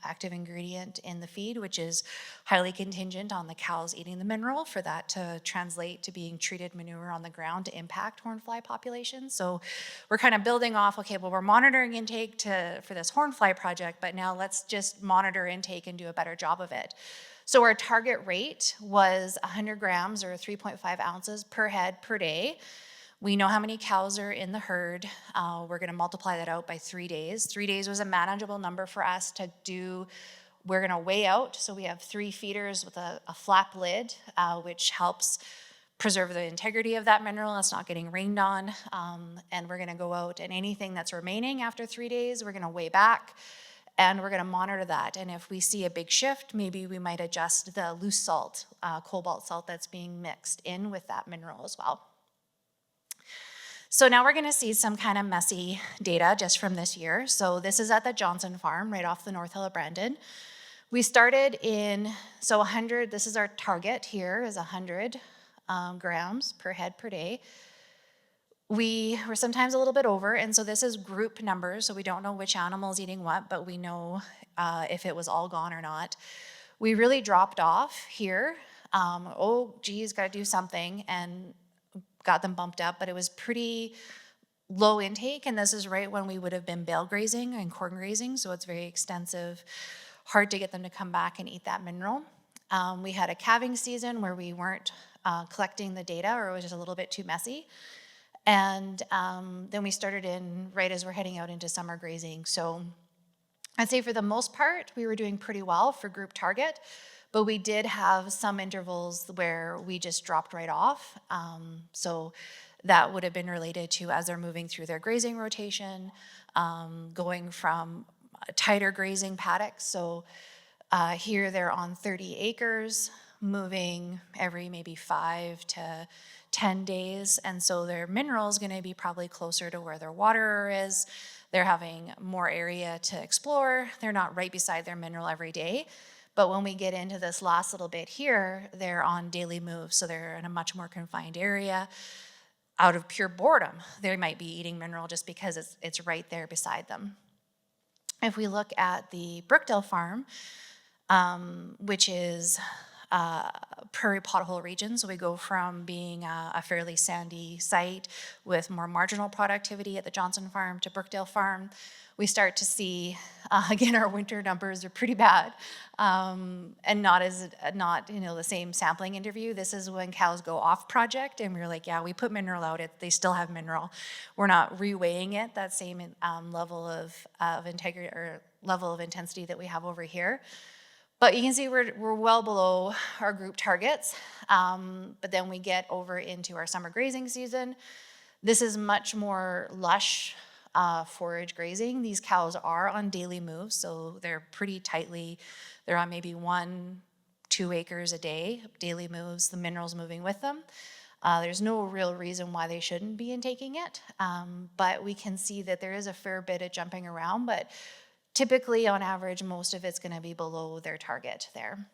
active ingredient in the feed, which is highly contingent on the cows eating the mineral for that to translate to being treated manure on the ground to impact hornfly populations. So we're kind of building off, okay, well, we're monitoring intake for this hornfly project, but now let's just monitor intake and do a better job of it. So our target rate was 100 grams or 3.5 ounces per head per day. We know how many cows are in the herd. We're going to multiply that out by 3 days. 3 days was a manageable number for us to do. We're going to weigh out. So we have 3 feeders with a flap lid, which helps preserve the integrity of that mineral. It's not getting rained on. And we're going to go out, and anything that's remaining after 3 days, we're going to weigh back. And we're going to monitor that. And if we see a big shift, maybe we might adjust the loose salt, cobalt salt that's being mixed in with that mineral as well. So now we're going to see some kind of messy data just from this year. So this is at the Johnson farm right off the North Hill of Brandon. We started so 100, this is our target here is 100 grams per head per day. We were sometimes a little bit over, and so this is group numbers, so we don't know which animal's eating what, but we know if it was all gone or not. We really dropped off here. Oh, geez, got to do something, and got them bumped up, but it was pretty low intake, and this is right when we would have been bale grazing and corn grazing, so it's very extensive, hard to get them to come back and eat that mineral. We had a calving season where we weren't collecting the data, or it was just a little bit too messy. And then we started in right as we're heading out into summer grazing. So I'd say for the most part, we were doing pretty well for group target, but we did have some intervals where we just dropped right off. So that would have been related to as they're moving through their grazing rotation, going from tighter grazing paddocks. So here they're on 30 acres, moving every maybe 5 to 10 days, and so their mineral is going to be probably closer to where their water is. They're having more area to explore. They're not right beside their mineral every day. But when we get into this last little bit here, they're on daily moves, so they're in a much more confined area. Out of pure boredom, they might be eating mineral just because it's right there beside them. If we look at the Brookdale farm, which is prairie pothole region, so we go from being a fairly sandy site with more marginal productivity at the Johnson farm to Brookdale farm. We start to see, again, our winter numbers are pretty bad, and not the same sampling interview. This is when cows go off project, and we're like, yeah, we put mineral out, they still have mineral. We're not reweighing it, that same level of integrity or level of intensity that we have over here. But you can see we're well below our group targets. But then we get over into our summer grazing season. This is much more lush forage grazing. These cows are on daily moves, so they're pretty tightly, they're on maybe 1-2 acres a day, daily moves, the minerals moving with them. There's no real reason why they shouldn't be intaking it, but we can see that there is a fair bit of jumping around, but typically, on average, most of it's going to be below their target there.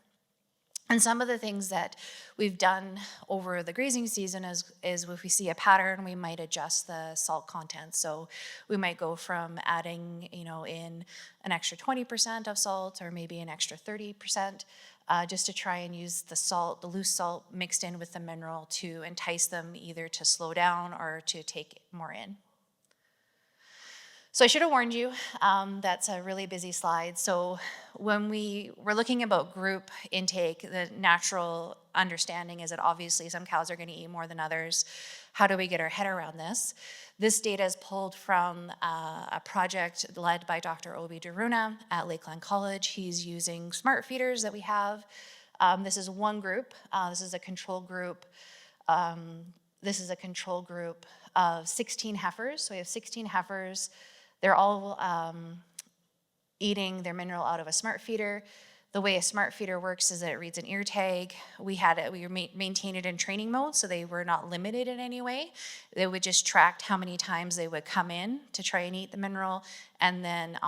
And some of the things that we've done over the grazing season is if we see a pattern, we might adjust the salt content. So we might go from adding, in an extra 20% of salt or maybe an extra 30%, just to try and use the salt, the loose salt mixed in with the mineral to entice them either to slow down or to take more in. So I should have warned you, that's a really busy slide. So when we were looking about group intake, the natural understanding is that obviously some cows are going to eat more than others. How do we get our head around this? This data is pulled from a project led by Dr. Obi Daruna at Lakeland College. He's using smart feeders that we have. This is one group. This is a control group. this is a control group of 16 heifers. So we have 16 heifers. They're all eating their mineral out of a smart feeder. The way a smart feeder works is that it reads an ear tag. We maintained it in training mode, so they were not limited in any way. They would just track how many times they would come in to try and eat the mineral, and then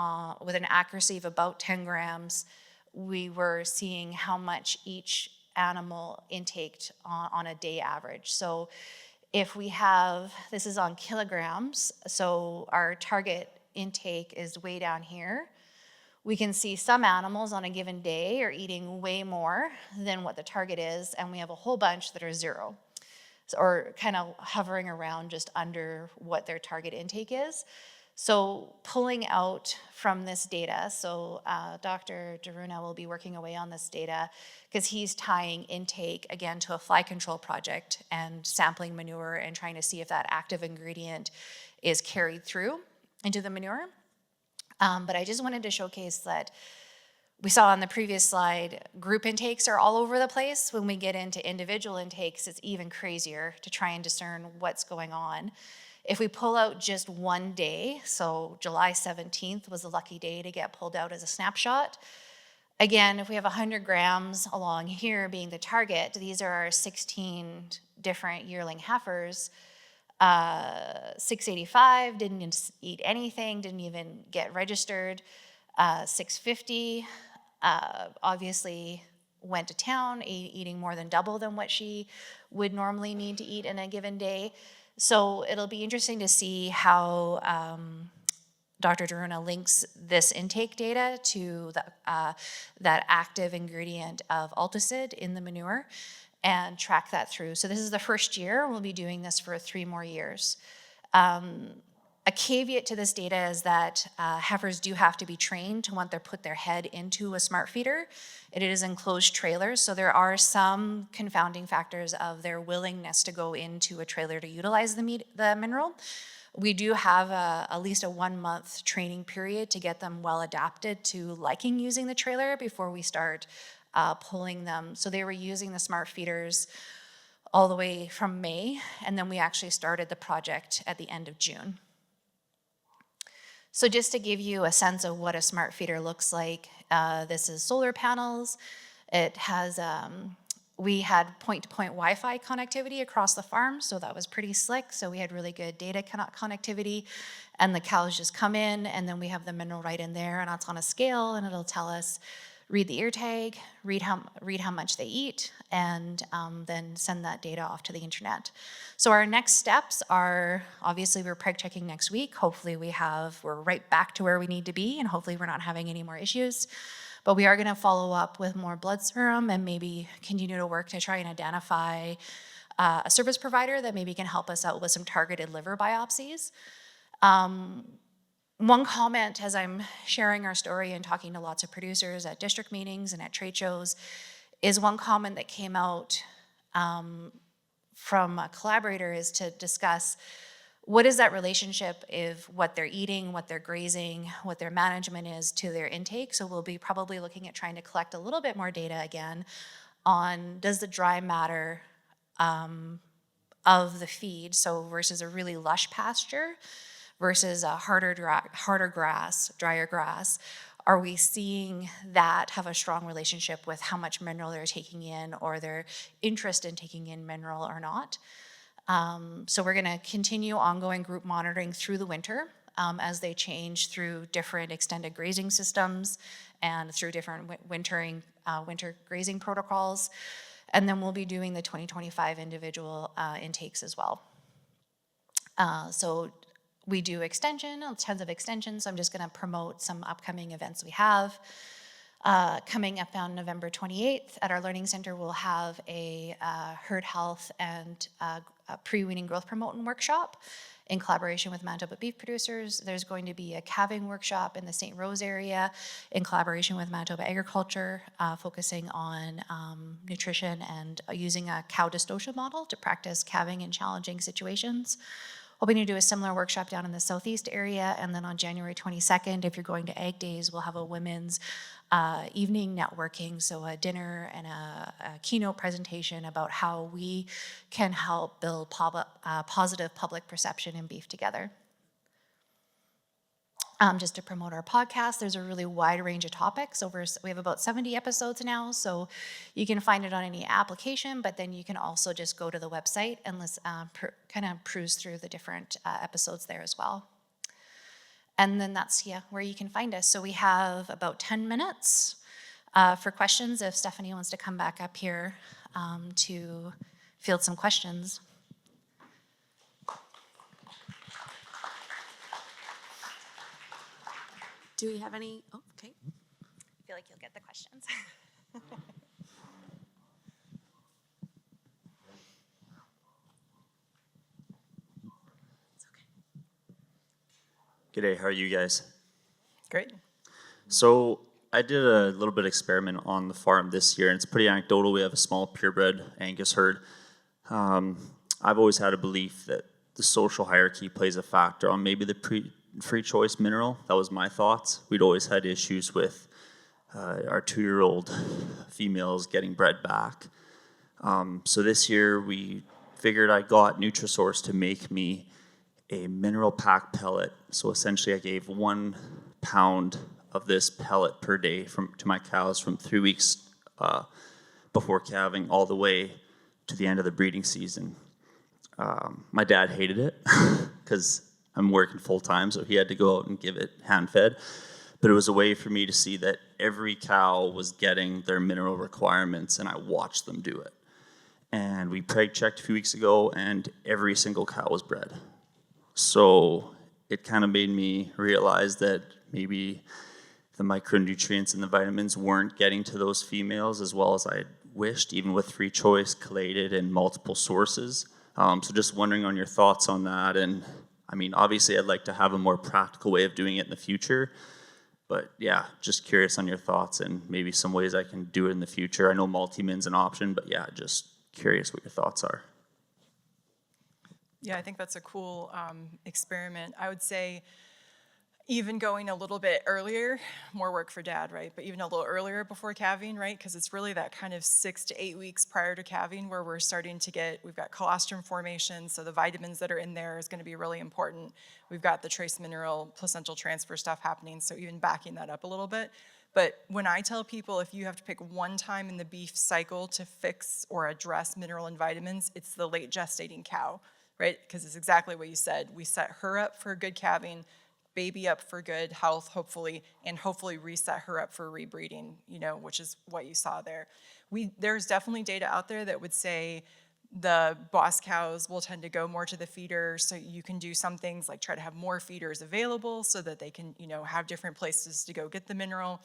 with an accuracy of about 10 grams, we were seeing how much each animal intaked on a day average. So if we have, this is on kilograms, so our target intake is way down here. We can see some animals on a given day are eating way more than what the target is, and we have a whole bunch that are zero, or kind of hovering around just under what their target intake is. So pulling out from this data, so Dr. Daruna will be working away on this data because he's tying intake again to a fly control project and sampling manure and trying to see if that active ingredient is carried through into the manure. But I just wanted to showcase that we saw on the previous slide, group intakes are all over the place. When we get into individual intakes, it's even crazier to try and discern what's going on. If we pull out just one day, so July 17th was a lucky day to get pulled out as a snapshot. Again, if we have 100 grams along here being the target, these are our 16 different yearling heifers. 685 didn't eat anything, didn't even get registered. 650 obviously went to town, eating more than double than what she would normally need to eat in a given day. So it'll be interesting to see how Dr. Daruna links this intake data to that active ingredient of Alticid in the manure and track that through. So this is the first year. We'll be doing this for 3 more years. A caveat to this data is that heifers do have to be trained to put their head into a smart feeder. It is enclosed trailers, so there are some confounding factors of their willingness to go into a trailer to utilize the mineral. We do have at least a 1-month training period to get them well adapted to liking using the trailer before we start pulling them. So they were using the smart feeders all the way from May, and then we actually started the project at the end of June. So just to give you a sense of what a smart feeder looks like, this is solar panels. It has, we had point-to-point Wi-Fi connectivity across the farm, so that was pretty slick. So we had really good data connectivity, and the cows just come in, and then we have the mineral right in there, and it's on a scale, and it'll tell us, read the ear tag, read how much they eat, and then send that data off to the internet. So our next steps are, obviously we're preg checking next week. Hopefully we're right back to where we need to be, and hopefully we're not having any more issues. But we are gonna follow up with more blood serum and maybe continue to work to try and identify a service provider that maybe can help us out with some targeted liver biopsies. One comment as I'm sharing our story and talking to lots of producers at district meetings and at trade shows is one comment that came out from a collaborator is to discuss what is that relationship of what they're eating, what they're grazing, what their management is to their intake. So we'll be probably looking at trying to collect a little bit more data again on does the dry matter of the feed, so versus a really lush pasture, versus a harder grass, drier grass, are we seeing that have a strong relationship with how much mineral they're taking in or their interest in taking in mineral or not? So we're gonna continue ongoing group monitoring through the winter as they change through different extended grazing systems and through different winter grazing protocols. And then we'll be doing the 2025 individual intakes as well. So we do extension, tons of extensions. So I'm just gonna promote some upcoming events we have. Coming up on November 28th at our Learning Center, we'll have a herd health and pre-weaning growth promoting workshop in collaboration with Manitoba beef producers. There's going to be a calving workshop in the St. Rose area in collaboration with Manitoba Agriculture, focusing on nutrition and using a cow dystocia model to practice calving in challenging situations. Hoping to do a similar workshop down in the southeast area, and then on January 22nd, if you're going to Ag Days, we'll have a women's evening networking, so a dinner and a keynote presentation about how we can help build positive public perception in beef together. Just to promote our podcast, there's a really wide range of topics. We have about 70 episodes now, so you can find it on any application, but then you can also just go to the website and kind of peruse through the different episodes there as well. And then that's, where you can find us. So we have about 10 minutes for questions if Stephanie wants to come back up here to field some questions. Do we have any? Oh, okay. I feel like you'll get the questions. It's okay. G'day, how are you guys? Great. So I did a little bit of experiment on the farm this year, and it's pretty anecdotal. We have a small purebred Angus herd. I've always had a belief that the social hierarchy plays a factor on maybe the free choice mineral. That was my thoughts. We'd always had issues with our 2-year-old females getting bred back. So this year we figured I got Nutrisource to make me a mineral pack pellet. So essentially I gave 1 pound of this pellet per day to my cows from 3 weeks before calving all the way to the end of the breeding season. My dad hated it because I'm working full time, so he had to go out and give it hand fed. But it was a way for me to see that every cow was getting their mineral requirements, and I watched them do it. And we preg checked a few weeks ago, and every single cow was bred. So it kind of made me realize that maybe the micronutrients and the vitamins weren't getting to those females as well as I had wished, even with free choice, collated, and multiple sources. So just wondering on your thoughts on that. And I mean, obviously I'd like to have a more practical way of doing it in the future, but yeah, just curious on your thoughts and maybe some ways I can do it in the future. I know multi-min's an option, but yeah, just curious what your thoughts are. Yeah, I think that's a cool experiment. I would say even going a little bit earlier, more work for dad, right? But even a little earlier before calving, right? Because it's really that kind of 6 to 8 weeks prior to calving where we're starting to we've got colostrum formation, so the vitamins that are in there is going to be really important. We've got the trace mineral, placental transfer stuff happening, so even backing that up a little bit. But when I tell people if you have to pick one time in the beef cycle to fix or address mineral and vitamins, it's the late gestating cow, right? Because it's exactly what you said. We set her up for good calving, baby up for good health, hopefully, and hopefully reset her up for rebreeding, which is what you saw there. There's definitely data out there that would say the boss cows will tend to go more to the feeder, so you can do some things like try to have more feeders available so that they can, have different places to go get the mineral.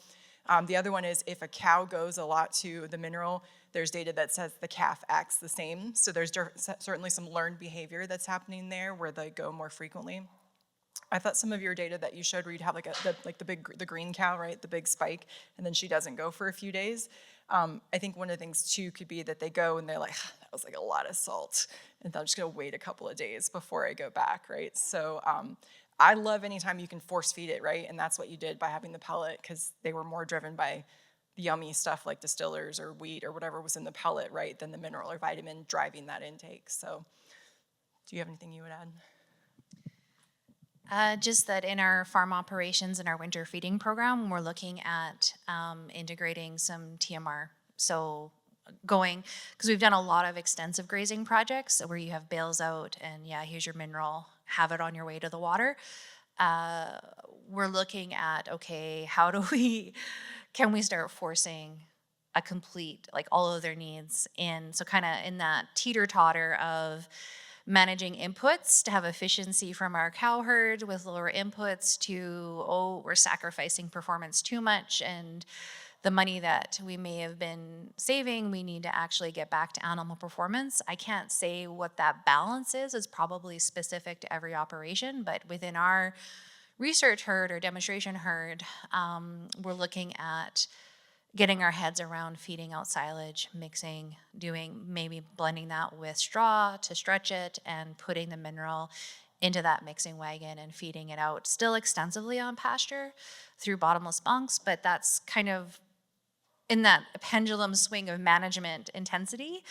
The other one is if a cow goes a lot to the mineral, there's data that says the calf acts the same. So there's certainly some learned behavior that's happening there where they go more frequently. I thought some of your data that you showed where you'd have the green cow, right, the big spike, and then she doesn't go for a few days. I think one of the things too could be that they go and they're like, that was like a lot of salt, and I'm just gonna wait a couple of days before I go back, right? So I love anytime you can force feed it, right? And that's what you did by having the pellet, because they were more driven by the yummy stuff like distillers or wheat or whatever was in the pellet, right, than the mineral or vitamin driving that intake. So do you have anything you would add? Just that in our farm operations and our winter feeding program, we're looking at integrating some TMR. So because we've done a lot of extensive grazing projects where you have bales out and here's your mineral, have it on your way to the water. We're looking at, okay, can we start forcing a complete, like all of their needs in, so kind of in that teeter-totter of managing inputs to have efficiency from our cow herd with lower inputs to, we're sacrificing performance too much and the money that we may have been saving, we need to actually get back to animal performance. I can't say what that balance is. It's probably specific to every operation, but within our research herd or demonstration herd, we're looking at getting our heads around feeding out silage, mixing, maybe blending that with straw to stretch it and putting the mineral into that mixing wagon and feeding it out still extensively on pasture through bottomless bunks, but that's kind of in that pendulum swing of management intensity.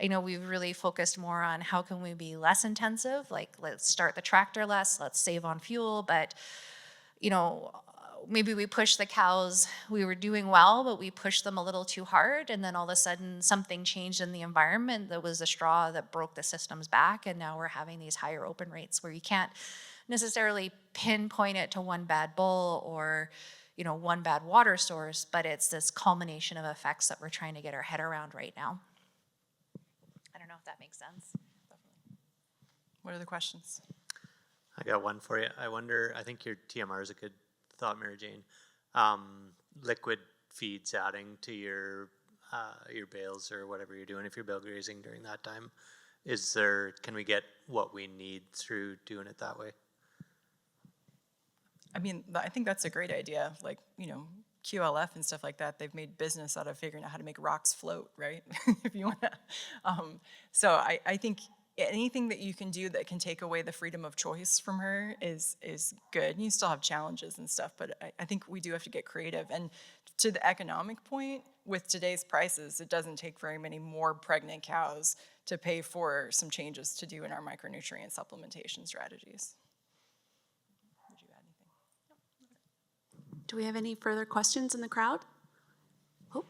We've really focused more on how can we be less intensive, like let's start the tractor less, let's save on fuel, but maybe we pushed the cows, we were doing well, but we pushed them a little too hard, and then all of a sudden something changed in the environment that was the straw that broke the system's back, and now we're having these higher open rates where you can't necessarily pinpoint it to one bad bull or one bad water source, but it's this culmination of effects that we're trying to get our head around right now. I don't know if that makes sense. What are the questions? I got one for you. I think your TMR is a good thought, Mary Jane. Liquid feeds adding to your bales or whatever you're doing if you're bale grazing during that time. Can we get what we need through doing it that way? I mean, I think that's a great idea. Like, QLF and stuff like that, they've made business out of figuring out how to make rocks float, right? If you want to. So I think anything that you can do that can take away the freedom of choice from her is good. And you still have challenges and stuff, but I think we do have to get creative. And to the economic point, with today's prices, it doesn't take very many more pregnant cows to pay for some changes to do in our micronutrient supplementation strategies. Would you add anything? Do we have any further questions in the crowd? Oh, I'll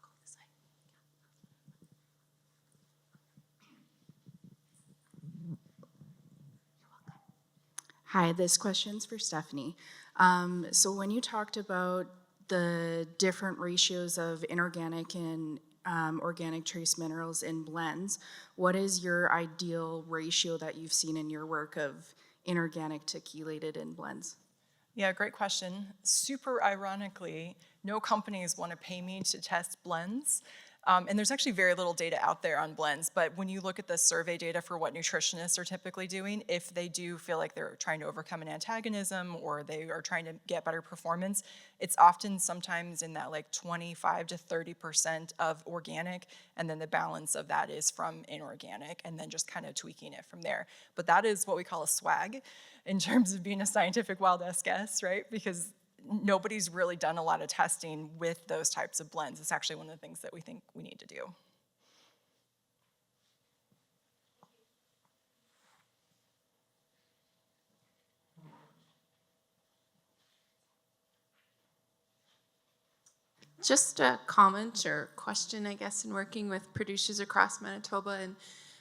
go this way. Hi, this question's for Stephanie. So when you talked about the different ratios of inorganic and organic trace minerals in blends, what is your ideal ratio that you've seen in your work of inorganic to chelated in blends? Yeah, great question. Super ironically, no companies want to pay me to test blends. And there's actually very little data out there on blends, but when you look at the survey data for what nutritionists are typically doing, if they do feel like they're trying to overcome an antagonism or they are trying to get better performance, it's often sometimes in that like 25 to 30% of organic, and then the balance of that is from inorganic, and then just kind of tweaking it from there. But that is what we call a swag in terms of being a scientific wild ass guess, right? Because nobody's really done a lot of testing with those types of blends. It's actually one of the things that we think we need to do. Just a comment or question, I guess, in working with producers across Manitoba, and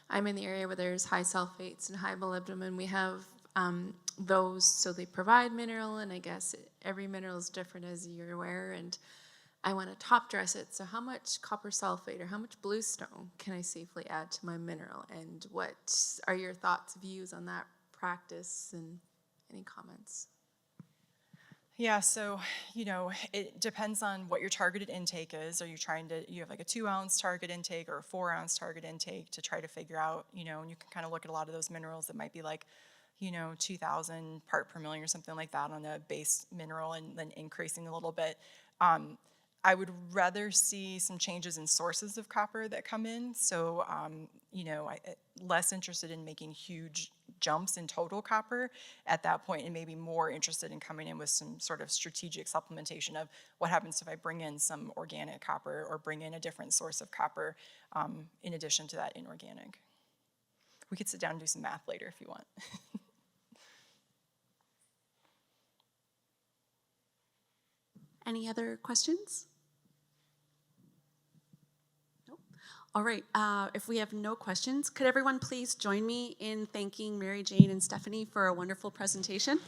I'm in the area where there's high sulfates and high molybdenum. We have those, so they provide mineral, and I guess every mineral is different, as you're aware, and I want to top dress it. So how much copper sulfate or how much bluestone can I safely add to my mineral, and what are your thoughts, views on that practice, and any comments? Yeah, so, it depends on what your targeted intake is. Are you you have like a 2-ounce target intake or a 4-ounce target intake to try to figure out, and you can kind of look at a lot of those minerals that might be like, 2,000 part per million or something like that on a base mineral, and then increasing a little bit. I would rather see some changes in sources of copper that come in. So, less interested in making huge jumps in total copper at that point, and maybe more interested in coming in with some sort of strategic supplementation of what happens if I bring in some organic copper or bring in a different source of copper in addition to that inorganic. We could sit down and do some math later if you want. Any other questions? Nope. All right, if we have no questions, could everyone please join me in thanking Mary Jane and Stephanie for a wonderful presentation?